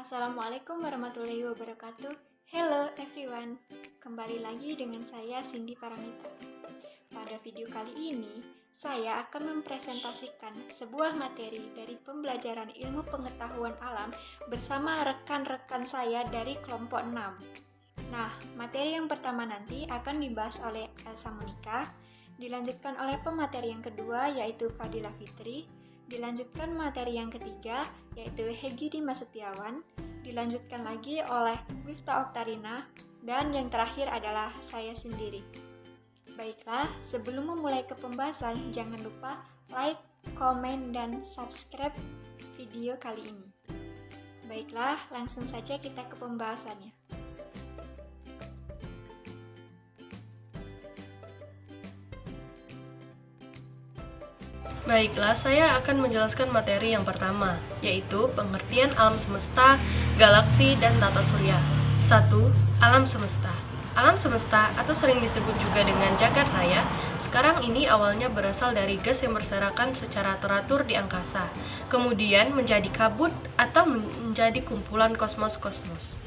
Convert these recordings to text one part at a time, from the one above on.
Assalamualaikum warahmatullahi wabarakatuh. Hello everyone, kembali lagi dengan saya Cindy Paramita. Pada video kali ini, saya akan mempresentasikan sebuah materi dari pembelajaran ilmu pengetahuan alam bersama rekan-rekan saya dari kelompok 6. Nah, materi yang pertama nanti akan dibahas oleh Elsa Monika, dilanjutkan oleh pemateri yang kedua yaitu Fadila Fitri, dilanjutkan materi yang ketiga yaitu Hegi Dimas Setiawan, dilanjutkan lagi oleh Wifta Oktarina, dan yang terakhir adalah saya sendiri. Baiklah, sebelum memulai ke pembahasan, jangan lupa like, komen, dan subscribe video kali ini. Baiklah, langsung saja kita ke pembahasannya. Baiklah, saya akan menjelaskan materi yang pertama, yaitu pengertian alam semesta, galaksi, dan tata surya. 1. Alam semesta. Alam semesta atau sering disebut juga dengan jagat raya, sekarang ini awalnya berasal dari gas yang berserakan secara teratur di angkasa, kemudian menjadi kabut atau menjadi kumpulan kosmos-kosmos.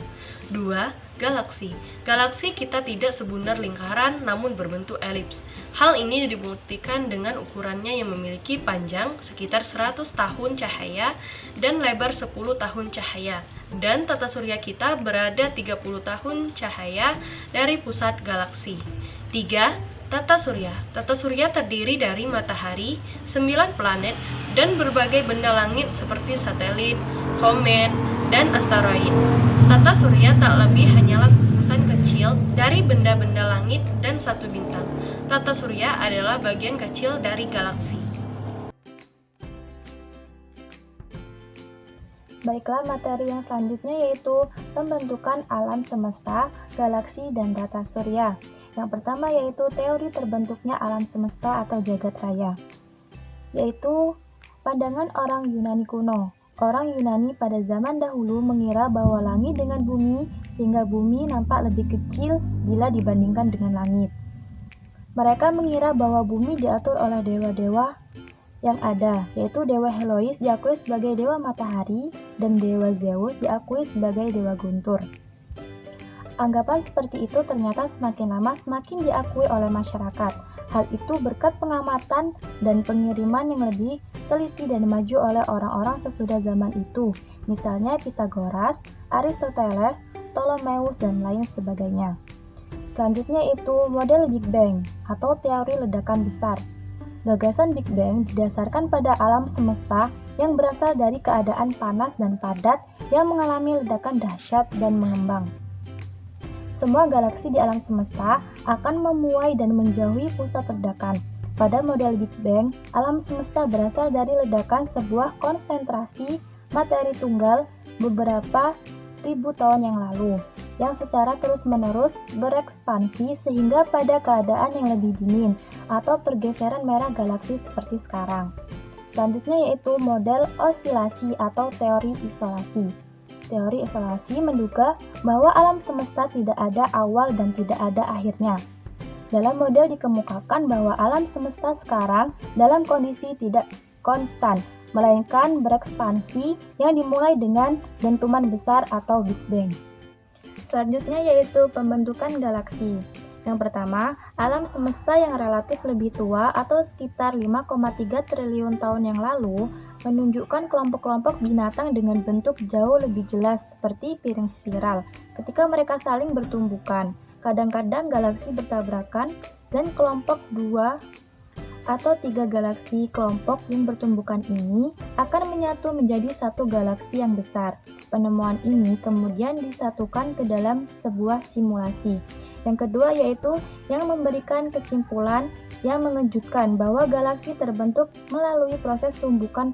2. Galaksi. Galaksi kita tidak sebundar lingkaran namun berbentuk elips. Hal ini dibuktikan dengan ukurannya yang memiliki panjang sekitar 100 tahun cahaya dan lebar 10 tahun cahaya. Dan tata surya kita berada 30 tahun cahaya dari pusat galaksi. 3. Tata surya. Tata surya terdiri dari matahari, 9 planet, dan berbagai benda langit seperti satelit, komet, dan asteroid. Tata surya tak lebih hanyalah gugusan kecil dari benda-benda langit dan satu bintang. Tata surya adalah bagian kecil dari galaksi. Baiklah, materi yang selanjutnya yaitu pembentukan alam semesta, galaksi, dan tata surya. Yang pertama yaitu teori terbentuknya alam semesta atau jagat raya, yaitu pandangan orang Yunani kuno. Orang Yunani pada zaman dahulu mengira bahwa langit dengan bumi, sehingga bumi nampak lebih kecil bila dibandingkan dengan langit. Mereka mengira bahwa bumi diatur oleh dewa-dewa yang ada, yaitu Dewa Helois diakui sebagai dewa matahari dan Dewa Zeus diakui sebagai dewa guntur. Anggapan seperti itu ternyata semakin lama semakin diakui oleh masyarakat. Hal itu berkat pengamatan dan pengiriman yang lebih teliti dan maju oleh orang-orang sesudah zaman itu, misalnya Pythagoras, Aristoteles, Ptolemeus, dan lain sebagainya. Selanjutnya itu model Big Bang atau teori ledakan besar. Gagasan Big Bang didasarkan pada alam semesta yang berasal dari keadaan panas dan padat yang mengalami ledakan dahsyat dan mengembang. Semua galaksi di alam semesta akan memuai dan menjauhi pusat ledakan. Pada model Big Bang, alam semesta berasal dari ledakan sebuah konsentrasi materi tunggal beberapa ribu tahun yang lalu, yang secara terus-menerus berekspansi sehingga pada keadaan yang lebih dingin atau pergeseran merah galaksi seperti sekarang. Selanjutnya yaitu model osilasi atau teori isolasi. Teori isolasi menduga bahwa alam semesta tidak ada awal dan tidak ada akhirnya. Dalam model dikemukakan bahwa alam semesta sekarang dalam kondisi tidak konstan, melainkan berekspansi yang dimulai dengan dentuman besar atau Big Bang. Selanjutnya yaitu pembentukan galaksi. Yang pertama, alam semesta yang relatif lebih tua atau sekitar 5,3 triliun tahun yang lalu menunjukkan kelompok-kelompok binatang dengan bentuk jauh lebih jelas seperti piring spiral ketika mereka saling bertumbukan. Kadang-kadang galaksi bertabrakan dan kelompok 2 atau 3 galaksi kelompok yang bertumbukan ini akan menyatu menjadi satu galaksi yang besar. Penemuan ini kemudian disatukan ke dalam sebuah simulasi. Yang kedua yaitu yang memberikan kesimpulan yang mengejutkan bahwa galaksi terbentuk melalui proses tumbukan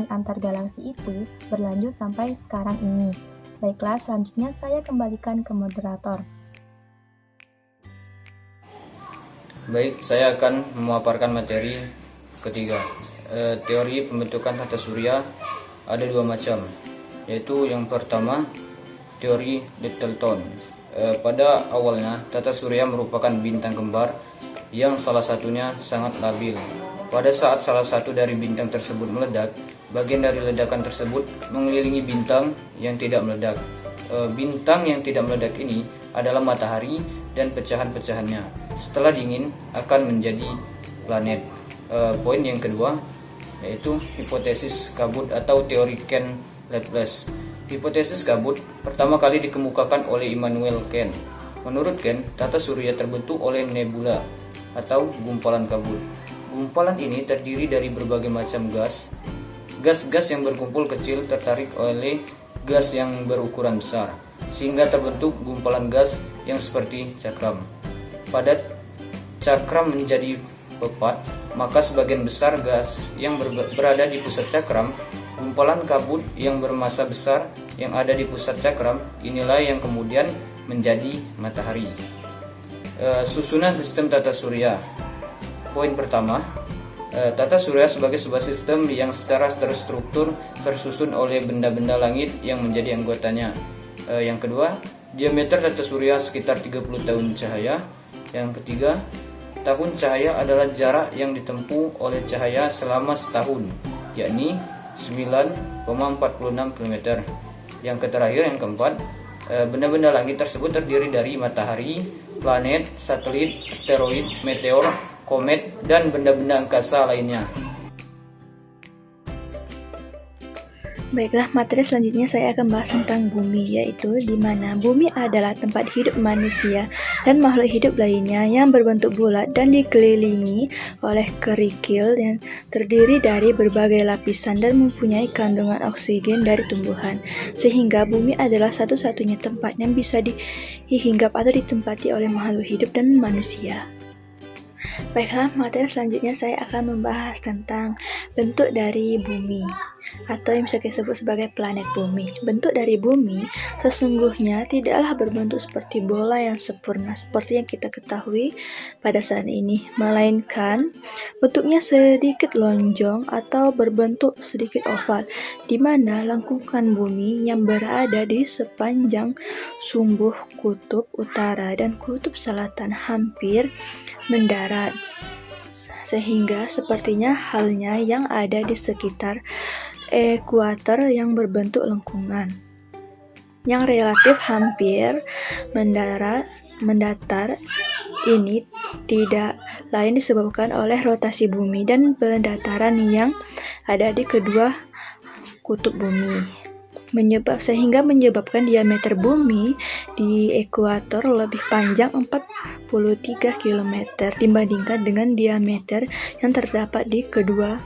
antar galaksi itu berlanjut sampai sekarang ini. Baiklah, selanjutnya saya kembalikan ke moderator. Baik, saya akan memaparkan materi ketiga. Teori pembentukan tata surya ada dua macam, yaitu yang pertama teori Littleton. Pada awalnya tata surya merupakan bintang kembar yang salah satunya sangat labil. Pada saat salah satu dari bintang tersebut meledak, Bagian dari ledakan tersebut mengelilingi bintang yang tidak meledak. Bintang yang tidak meledak ini adalah matahari dan pecahan-pecahannya. Setelah dingin akan menjadi planet. Poin yang kedua yaitu hipotesis kabut atau teori Kent-Laplace. Hipotesis kabut pertama kali dikemukakan oleh Immanuel Kant. Menurut Kant, tata surya terbentuk oleh nebula atau gumpalan kabut. Gumpalan ini terdiri dari berbagai macam gas. Gas-gas yang berkumpul kecil tertarik oleh gas yang berukuran besar, sehingga terbentuk gumpalan gas yang seperti cakram. Pada cakram menjadi pepat, maka sebagian besar gas yang berada di pusat cakram, gumpalan kabut yang bermassa besar yang ada di pusat cakram, inilah yang kemudian menjadi matahari. Susunan sistem tata surya. Poin pertama, tata surya sebagai sebuah sistem yang secara terstruktur tersusun oleh benda-benda langit yang menjadi anggotanya. Yang kedua, diameter tata surya sekitar 30 tahun cahaya. Yang ketiga, tahun cahaya adalah jarak yang ditempuh oleh cahaya selama setahun, yakni 9,46 km. Yang terakhir, yang keempat, benda-benda langit tersebut terdiri dari matahari, planet, satelit, asteroid, meteor, komet, dan benda-benda angkasa lainnya. Baiklah, materi selanjutnya saya akan bahas tentang bumi, yaitu di mana bumi adalah tempat hidup manusia dan makhluk hidup lainnya yang berbentuk bulat dan dikelilingi oleh kerikil yang terdiri dari berbagai lapisan dan mempunyai kandungan oksigen dari tumbuhan, sehingga bumi adalah satu-satunya tempat yang bisa dihinggap atau ditempati oleh makhluk hidup dan manusia. Baiklah, materi selanjutnya saya akan membahas tentang bentuk dari bumi atau yang bisa disebut sebagai planet bumi. Bentuk dari bumi sesungguhnya tidaklah berbentuk seperti bola yang sempurna seperti yang kita ketahui pada saat ini, melainkan bentuknya sedikit lonjong atau berbentuk sedikit oval, di mana lengkungan bumi yang berada di sepanjang sumbu kutub utara dan kutub selatan hampir mendarat, sehingga sepertinya halnya yang ada di sekitar ekuator yang berbentuk lengkungan yang relatif hampir mendatar. Ini tidak lain disebabkan oleh rotasi bumi dan pendataran yang ada di kedua kutub bumi, sehingga menyebabkan diameter bumi di ekuator lebih panjang 43 km dibandingkan dengan diameter yang terdapat di kedua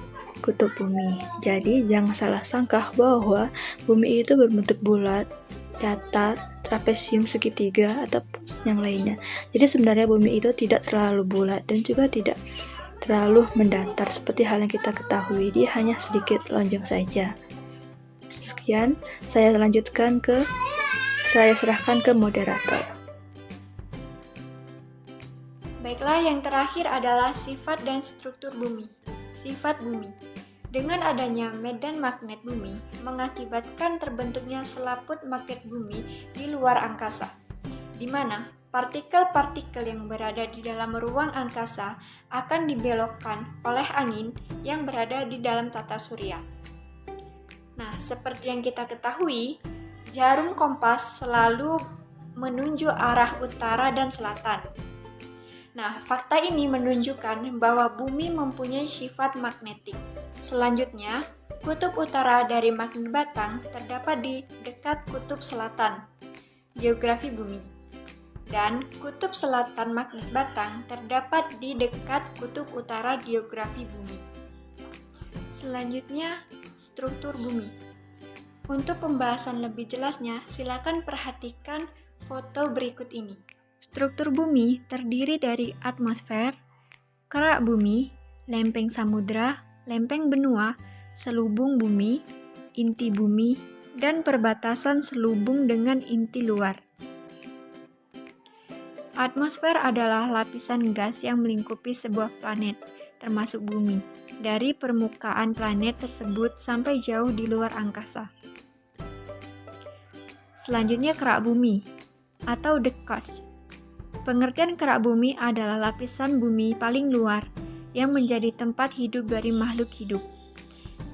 kutub bumi. Jadi jangan salah sangka bahwa bumi itu berbentuk bulat, datar, trapesium, segitiga, atau yang lainnya. Jadi sebenarnya bumi itu tidak terlalu bulat dan juga tidak terlalu mendatar seperti hal yang kita ketahui. Dia hanya sedikit lonjong saja. Sekian, saya serahkan ke moderator. Baiklah, yang terakhir adalah sifat dan struktur bumi. Sifat bumi. Dengan adanya medan magnet bumi, mengakibatkan terbentuknya selaput magnet bumi di luar angkasa, di mana partikel-partikel yang berada di dalam ruang angkasa akan dibelokkan oleh angin yang berada di dalam tata surya. Nah, seperti yang kita ketahui, jarum kompas selalu menunjuk arah utara dan selatan. Nah, fakta ini menunjukkan bahwa bumi mempunyai sifat magnetik. Selanjutnya, kutub utara dari magnet batang terdapat di dekat kutub selatan, geografi bumi. Dan kutub selatan magnet batang terdapat di dekat kutub utara, geografi bumi. Selanjutnya, struktur bumi. Untuk pembahasan lebih jelasnya, silakan perhatikan foto berikut ini. Struktur bumi terdiri dari atmosfer, kerak bumi, lempeng samudra, lempeng benua, selubung bumi, inti bumi, dan perbatasan selubung dengan inti luar. Atmosfer adalah lapisan gas yang melingkupi sebuah planet, termasuk bumi, dari permukaan planet tersebut sampai jauh di luar angkasa. Selanjutnya, kerak bumi atau the crust. Pengertian kerak bumi adalah lapisan bumi paling luar yang menjadi tempat hidup dari makhluk hidup.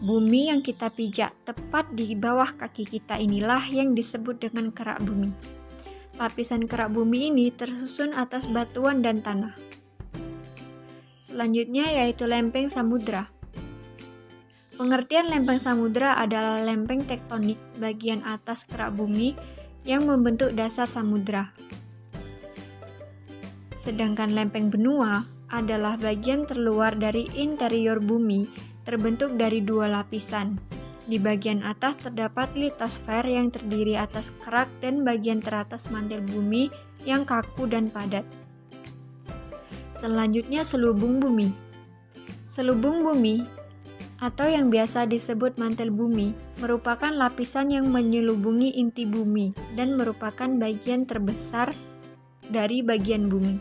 Bumi yang kita pijak tepat di bawah kaki kita inilah yang disebut dengan kerak bumi. Lapisan kerak bumi ini tersusun atas batuan dan tanah. Selanjutnya yaitu lempeng samudra. Pengertian lempeng samudra adalah lempeng tektonik bagian atas kerak bumi yang membentuk dasar samudra. Sedangkan lempeng benua adalah bagian terluar dari interior bumi terbentuk dari dua lapisan. Di bagian atas terdapat litosfer yang terdiri atas kerak dan bagian teratas mantel bumi yang kaku dan padat. Selanjutnya selubung bumi. Selubung bumi atau yang biasa disebut mantel bumi merupakan lapisan yang menyelubungi inti bumi dan merupakan bagian terbesar dari bagian bumi.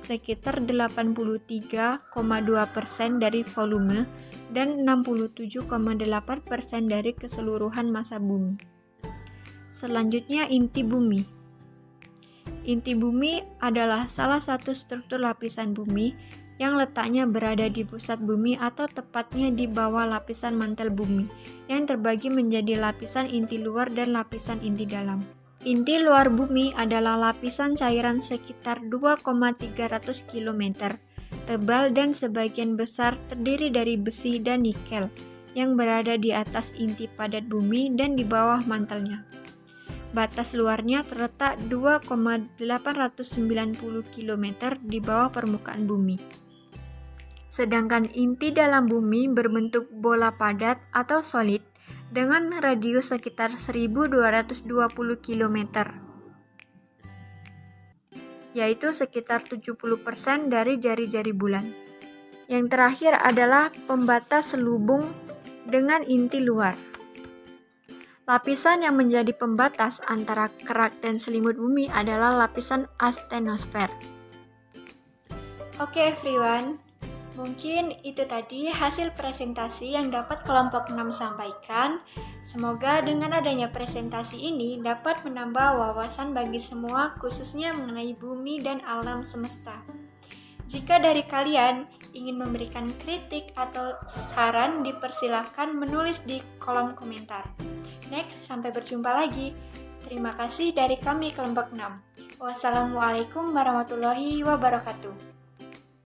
Sekitar 83,2% dari volume dan 67,8% dari keseluruhan massa bumi. Selanjutnya inti bumi. Inti bumi adalah salah satu struktur lapisan bumi yang letaknya berada di pusat bumi atau tepatnya di bawah lapisan mantel bumi yang terbagi menjadi lapisan inti luar dan lapisan inti dalam. Inti luar bumi adalah lapisan cairan sekitar 2,300 km tebal dan sebagian besar terdiri dari besi dan nikel yang berada di atas inti padat bumi dan di bawah mantelnya. Batas luarnya terletak 2,890 km di bawah permukaan bumi. Sedangkan inti dalam bumi berbentuk bola padat atau solid dengan radius sekitar 1220 km, yaitu sekitar 70% dari jari-jari bulan. Yang terakhir adalah pembatas selubung dengan inti luar. Lapisan yang menjadi pembatas antara kerak dan selimut bumi adalah lapisan astenosfer. Oke everyone, mungkin itu tadi hasil presentasi yang dapat kelompok 6 sampaikan. Semoga dengan adanya presentasi ini dapat menambah wawasan bagi semua, khususnya mengenai bumi dan alam semesta. Jika dari kalian ingin memberikan kritik atau saran, dipersilahkan menulis di kolom komentar. Next, sampai berjumpa lagi. Terima kasih dari kami kelompok 6. Wassalamualaikum warahmatullahi wabarakatuh.